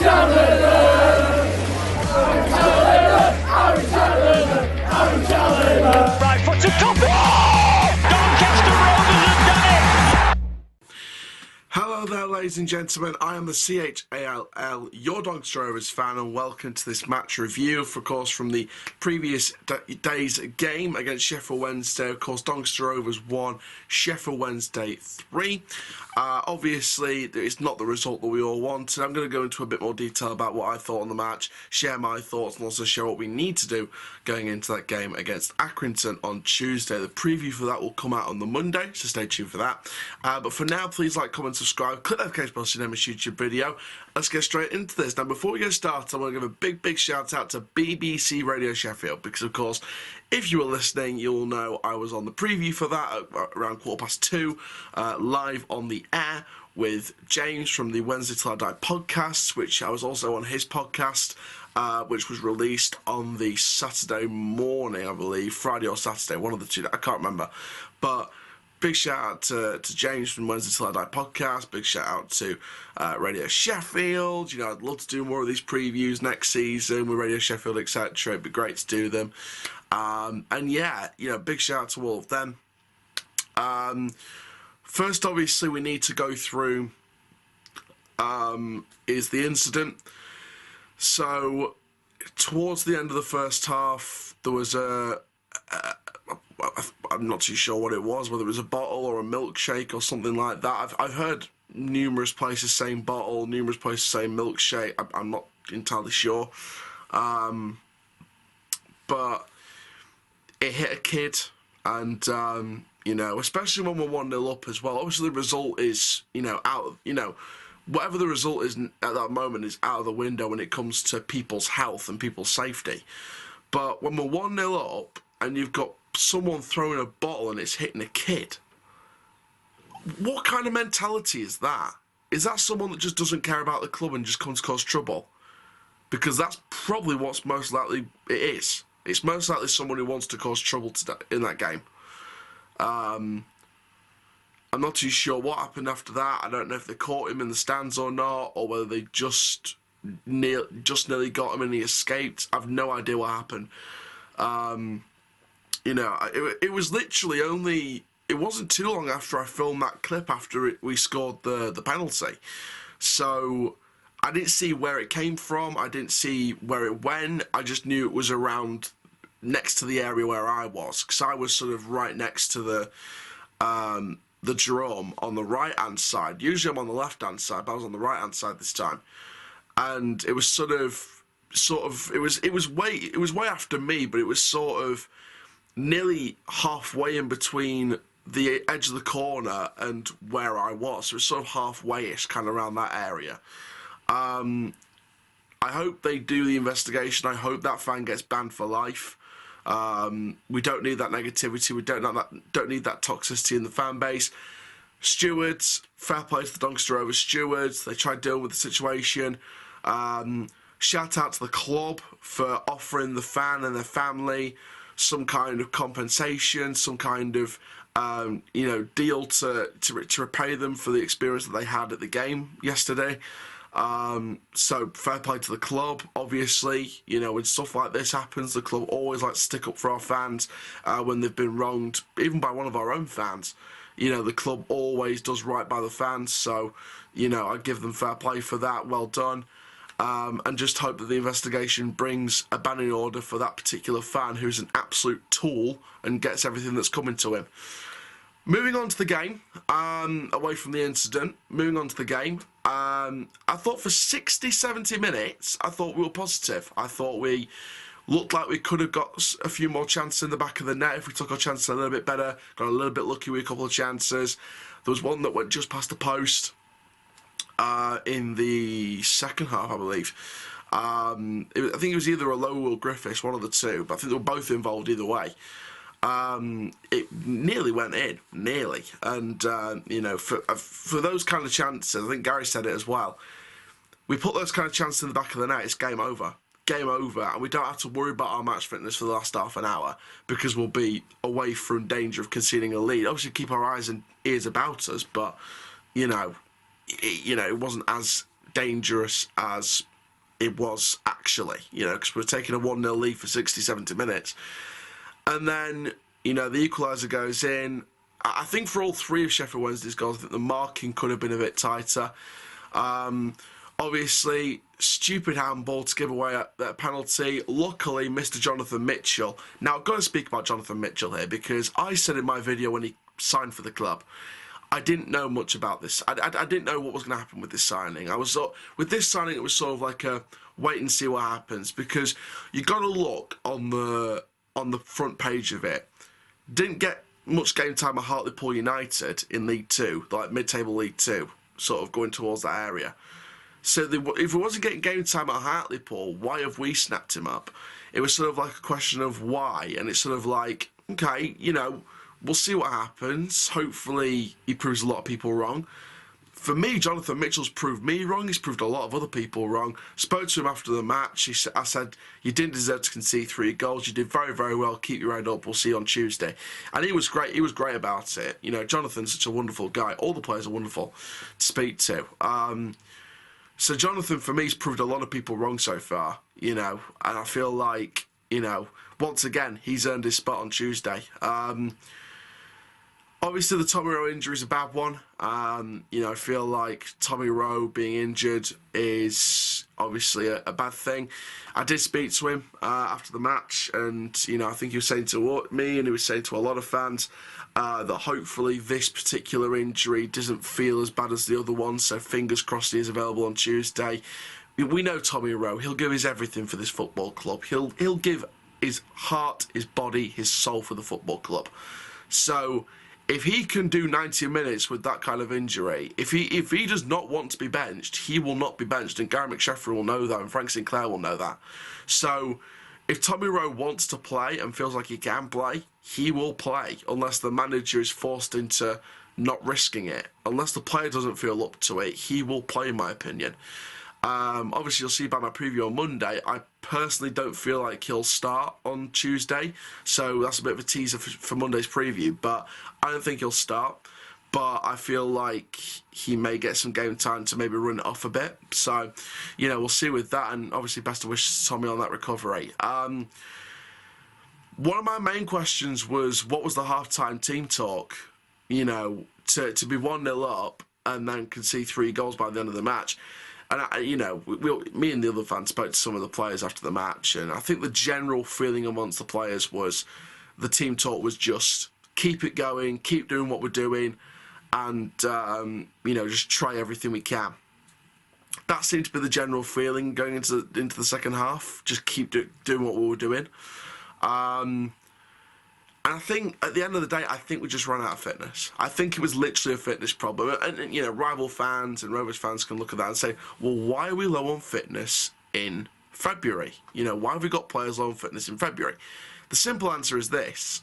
Right foot to top. Doncaster Rovers have done it. Hello there, ladies and gentlemen. I am the CHALL, your Doncaster Rovers fan, and welcome to this match review, of course, from the previous day's game against Sheffield Wednesday. Of course, Doncaster Rovers won, Sheffield Wednesday 3. Obviously, it's not the result that we all wanted. I'm going to go into a bit more detail about what I thought on the match, share my thoughts, and also share what we need to do going into that game against Accrington on Tuesday. The preview for that will come out on the Monday, so stay tuned for that. But for now, please like, comment, subscribe, click that notification bell so you never miss a YouTube video. Let's get straight into this. Now, before we get started, I want to give a big shout out to BBC Radio Sheffield, because of course, if you were listening, you'll know I was on the preview for that at around 2:15, live on the air with James from the Wednesday Till I Die podcast, which I was also on his podcast, which was released on the Saturday morning, I believe, Friday or Saturday, one of the two, I can't remember. But big shout out to James from Wednesday Till I Die podcast. Big shout out to Radio Sheffield. You know, I'd love to do more of these previews next season with Radio Sheffield, etc. It'd be great to do them. And yeah, you know, big shout out to all of them. First, obviously, we need to go through is the incident. So, towards the end of the first half, there was I'm not too sure what it was, whether it was a bottle or a milkshake or something like that. I've heard numerous places saying bottle, numerous places saying milkshake. I'm not entirely sure. But it hit a kid, and you know, especially when we're 1-0 up as well. Obviously, the result is, you know, whatever the result is at that moment is out of the window when it comes to people's health and people's safety. But when we're 1-0 up and you've got someone throwing a bottle and it's hitting a kid, what kind of mentality is that? Is that someone that just doesn't care about the club and just comes to cause trouble? Because that's probably what's most likely it is. It's most likely someone who wants to cause trouble in that game. I'm not too sure what happened after that. I don't know if they caught him in the stands or not, or whether they just nearly got him and he escaped. I've no idea what happened. You know, it was literally only... It wasn't too long after I filmed that clip after we scored the penalty. So I didn't see where it came from. I didn't see where it went. I just knew it was around next to the area where I was, because I was sort of right next to the drum on the right-hand side. Usually I'm on the left-hand side, but I was on the right-hand side this time. And it was it was way after me, but it was sort of nearly halfway in between the edge of the corner and where I was. So it was sort of halfway-ish, kind of around that area. I hope they do the investigation. I hope that fan gets banned for life. We don't need that negativity. We don't need that toxicity in the fan base. Stewards, fair play to the Doncaster Rovers stewards. They tried dealing with the situation. Shout out to the club for offering the fan and their family some kind of compensation, some kind of you know, deal to repay them for the experience that they had at the game yesterday. So fair play to the club. Obviously, you know, when stuff like this happens, the club always likes to stick up for our fans when they've been wronged, even by one of our own fans. You know, the club always does right by the fans, so, you know, I give them fair play for that. Well done. And just hope that the investigation brings a banning order for that particular fan who's an absolute tool and gets everything that's coming to him. Moving on to the game, away from the incident, moving on to the game, I thought for 60, 70 minutes, I thought we were positive. I thought we looked like we could have got a few more chances in the back of the net if we took our chances a little bit better, got a little bit lucky with a couple of chances. There was one that went just past the post in the second half, I believe. I think it was either a Lowe or Griffiths, one of the two, but I think they were both involved either way. It nearly went in, nearly, and you know, for those kind of chances, I think Gary said it as well. We put those kind of chances in the back of the net, it's game over, and we don't have to worry about our match fitness for the last half an hour because we'll be away from danger of conceding a lead. Obviously, keep our eyes and ears about us, but you know, it wasn't as dangerous as it was actually, because we're taking a 1-0 lead for 60, 70 minutes. And then, the equaliser goes in. I think for all three of Sheffield Wednesday's goals, I think the marking could have been a bit tighter. Obviously, stupid handball to give away that penalty. Luckily, Mr. Jonathan Mitchell. Now, I've got to speak about Jonathan Mitchell here because I said in my video when he signed for the club, I didn't know much about this. I didn't know what was going to happen with this signing. With this signing, it was sort of like a wait and see what happens because you got to look on the front page of it. Didn't get much game time at Hartlepool United in League Two, like mid-table League Two, sort of going towards that area. So if he wasn't getting game time at Hartlepool, why have we snapped him up? It was sort of like a question of why, and it's sort of like, okay, we'll see what happens. Hopefully he proves a lot of people wrong. For me, Jonathan Mitchell's proved me wrong. He's proved a lot of other people wrong. Spoke to him after the match. I said, you didn't deserve to concede 3 goals. You did very, very well. Keep your head up. We'll see you on Tuesday. And he was great. He was great about it. Jonathan's such a wonderful guy. All the players are wonderful to speak to. So Jonathan, for me, has proved a lot of people wrong so far, and I feel like, once again, he's earned his spot on Tuesday. Obviously, the Tommy Rowe injury is a bad one. I feel like Tommy Rowe being injured is obviously a bad thing. I did speak to him after the match, and, I think he was saying to me and he was saying to a lot of fans that hopefully this particular injury doesn't feel as bad as the other one, so fingers crossed he is available on Tuesday. We know Tommy Rowe. He'll give his everything for this football club. He'll give his heart, his body, his soul for the football club. So if he can do 90 minutes with that kind of injury, if he does not want to be benched, he will not be benched, and Gary McSheffrey will know that, and Frank Sinclair will know that. So if Tommy Rowe wants to play and feels like he can play, he will play, unless the manager is forced into not risking it. Unless the player doesn't feel up to it, he will play, in my opinion. Obviously, you'll see by my preview on Monday, I personally don't feel like he'll start on Tuesday, so that's a bit of a teaser for Monday's preview, but I don't think he'll start. But I feel like he may get some game time to maybe run it off a bit. So, we'll see with that, and obviously best of wishes to Tommy on that recovery. One of my main questions was, what was the half-time team talk? To be 1-0 up and then concede 3 goals by the end of the match. And, me and the other fans spoke to some of the players after the match, and I think the general feeling amongst the players was the team talk was just keep it going, keep doing what we're doing, and, just try everything we can. That seemed to be the general feeling going into the second half, just keep doing what we were doing. And I think, at the end of the day, I think we just ran out of fitness. I think it was literally a fitness problem. And rival fans and Rovers fans can look at that and say, well, why are we low on fitness in February? Why have we got players low on fitness in February? The simple answer is this.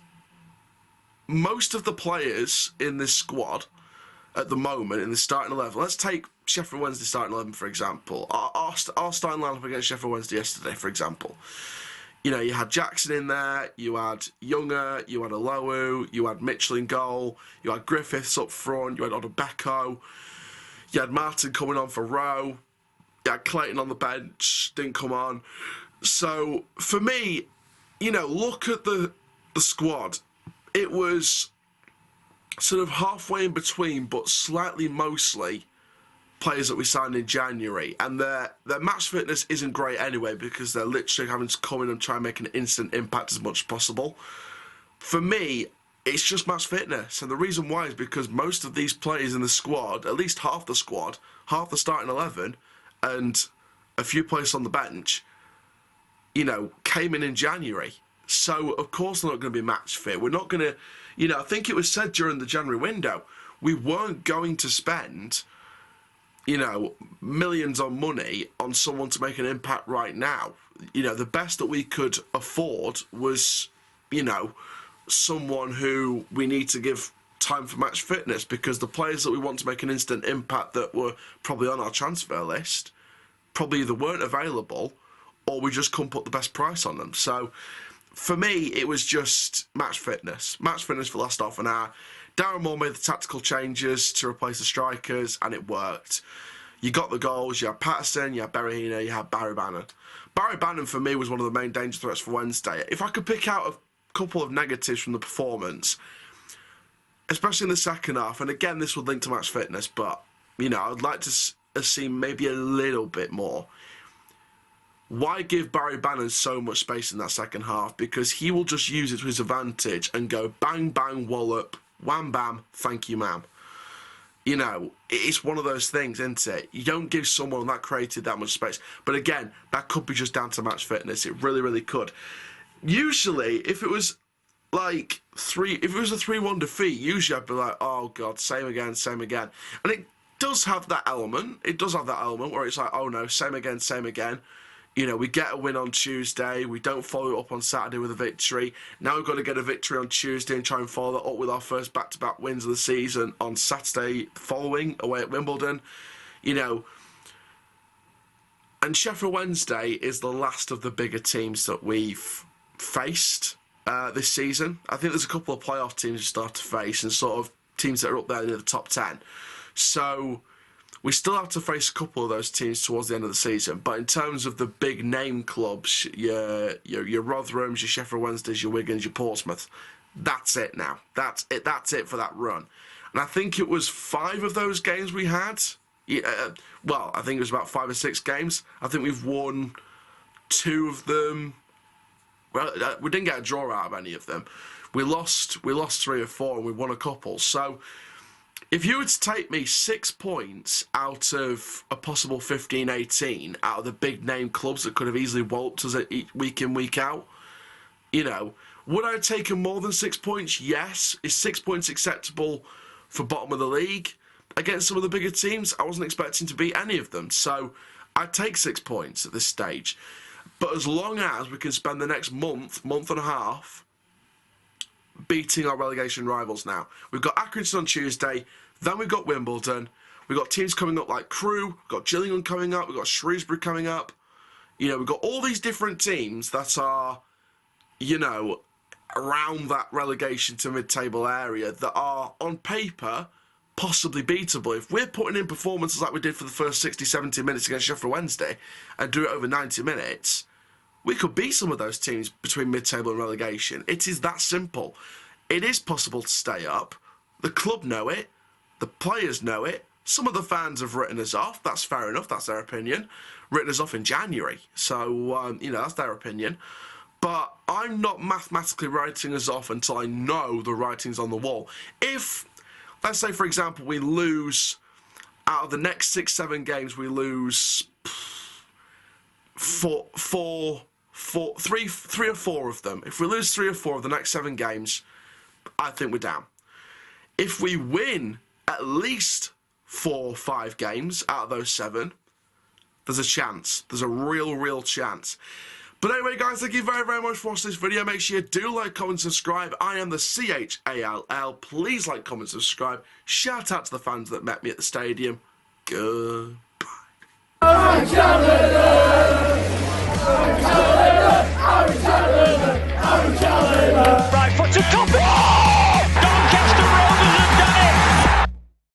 Most of the players in this squad at the moment, in the starting 11, let's take Sheffield Wednesday starting 11, for example. Our starting lineup against Sheffield Wednesday yesterday, for example. You had Jackson in there, you had Younger, you had Alowu, you had Mitchell in goal, you had Griffiths up front, you had Odobeko, you had Martin coming on for Rowe, you had Clayton on the bench, didn't come on. So, for me, look at the squad. It was sort of halfway in between, but slightly mostly players that we signed in January, and their match fitness isn't great anyway because they're literally having to come in and try and make an instant impact as much as possible. For me, it's just match fitness, and the reason why is because most of these players in the squad, at least half the squad, half the starting 11, and a few players on the bench, came in January. So, of course, they're not going to be match fit. We're not going to, I think it was said during the January window, we weren't going to spend millions on money on someone to make an impact right now. The best that we could afford was, someone who we need to give time for match fitness, because the players that we want to make an instant impact that were probably on our transfer list probably either weren't available or we just couldn't put the best price on them. So for me, it was just match fitness. Match fitness for the last half an hour. Darren Moore made the tactical changes to replace the strikers, and it worked. You got the goals, you had Patterson, you had Berahino, you had Barry Bannon. Barry Bannon, for me, was one of the main danger threats for Wednesday. If I could pick out a couple of negatives from the performance, especially in the second half, and again, this would link to match fitness, but, you know, I'd like to see maybe a little bit more. Why give Barry Bannon so much space in that second half? Because he will just use it to his advantage and go bang, bang, wallop, wham, bam, thank you, ma'am. You know, it's one of those things, isn't it? You don't give someone that created that much space. But again, that could be just down to match fitness. It really, really could. Usually, if it was like if it was a 3-1 defeat, usually I'd be like, oh God, same again, same again. And it does have that element. It does have that element where it's like, oh no, same again, same again. You know, we get a win on Tuesday. We don't follow it up on Saturday with a victory. Now we've got to get a victory on Tuesday and try and follow that up with our first back-to-back wins of the season on Saturday following, away at Wimbledon. You know, and Sheffield Wednesday is the last of the bigger teams that we've faced this season. I think there's a couple of playoff teams we start to face and sort of teams that are up there in the top 10. So we still have to face a couple of those teams towards the end of the season. But in terms of the big name clubs, your Rotherhams, your Sheffield Wednesdays, your Wigans, your Portsmouth, that's it now. That's it. That's it for that run. And I think it was 5 of those games we had. Well, I think it was about 5 or 6 games. I think we've won 2 of them. Well, we didn't get a draw out of any of them. We lost 3 or 4 and we won a couple. So if you were to take me 6 points out of a possible 15, 18, out of the big name clubs that could have easily walloped us week in, week out, you know, would I have taken more than 6 points? Yes. Is 6 points acceptable for bottom of the league? Against some of the bigger teams, I wasn't expecting to beat any of them. So I'd take 6 points at this stage. But as long as we can spend the next month and a half beating our relegation rivals now. We've got Accrington on Tuesday, then we've got Wimbledon. We've got teams coming up like Crewe, we've got Gillingham coming up, we've got Shrewsbury coming up. You know, we've got all these different teams that are, you know, around that relegation to mid-table area that are, on paper, possibly beatable. If we're putting in performances like we did for the first 60, 70 minutes against Sheffield Wednesday and do it over 90 minutes, we could beat some of those teams between mid-table and relegation. It is that simple. It is possible to stay up. The club know it. The players know it. Some of the fans have written us off. That's fair enough. That's their opinion. Written us off in January. So, you know, that's their opinion. But I'm not mathematically writing us off until I know the writing's on the wall. If, let's say, for example, we lose, out of the next 6, 7 games, we lose 3 or 4 of them. If we lose 3 or 4 of the next 7 games, I think we're down. If we win at least 4 or 5 games out of those 7, there's a chance. There's a real chance. But anyway, guys, thank you very, very much for watching this video. Make sure you do like, comment, subscribe. I am the CHALL. Please like, comment, subscribe. Shout out to the fans that met me at the stadium. Goodbye.